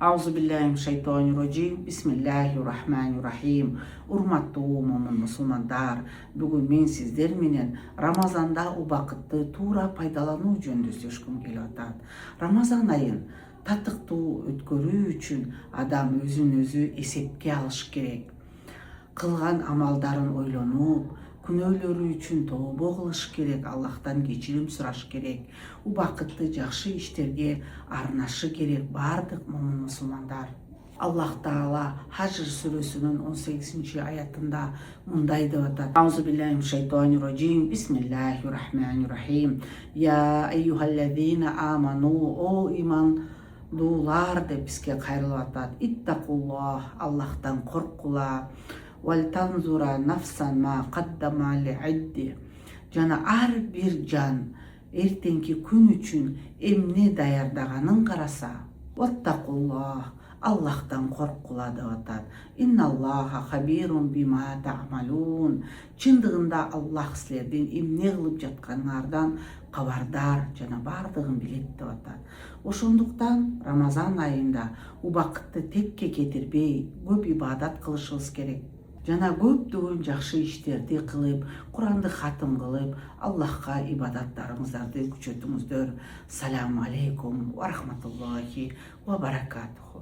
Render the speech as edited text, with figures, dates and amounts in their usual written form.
Аузубиллахиминашшайтонирраджим. Бисмиллахиррахманиррахим. Урматтуу момун мусулмандар, бүгүн мен сиздер менен Рамазанда убакытты туура пайдалануу жөнүндө сүйлөшкүм келип атат. Рамазан айын татыктуу өткөрүү үчүн адам өзүн өзү эсепке алыш керек. Кылган амалдарын ойлонуп, күнөөлөрү үчүн тообо кылыш керек, Аллахтан кечирим сураш керек, убакытты жакшы иштерге арнашы керек бардык момун мусулмандар. Аллах Таала Хажр сүрөсүнүн 18-аятында мындай деп атат: Аузубиллахиминашшайтонирраджим. Бисмиллахиррахманиррахим. Я айюхаллазина аману, о имандуулар деп бизге кайрылып атат. Иттакуллах, Аллахтан корккула. Вальтанзура нафсан ма каддама ли'идди. Жана ар бир жан эртеңки күн үчүн эмне даярдаганын караса. Ваттакуллах, Аллахтан корккула деп атат. Инналлаха хабирун бима та'малун. Чындыгында Аллах силердин эмне кылып жатканыңардан кабардар жана бардыгын билет деп атат. Ошондуктан Рамазан айында убакытты текке кетирбей көп ибадат кылышыбыз керек. Жана көптөгөн жакшы иштерди кылып, Куранды хатым кылып, Аллахка ибадаттарыңыздарды күчөтүңүздөр. Салам алейкум ва рахматуллахи ва баракатуху.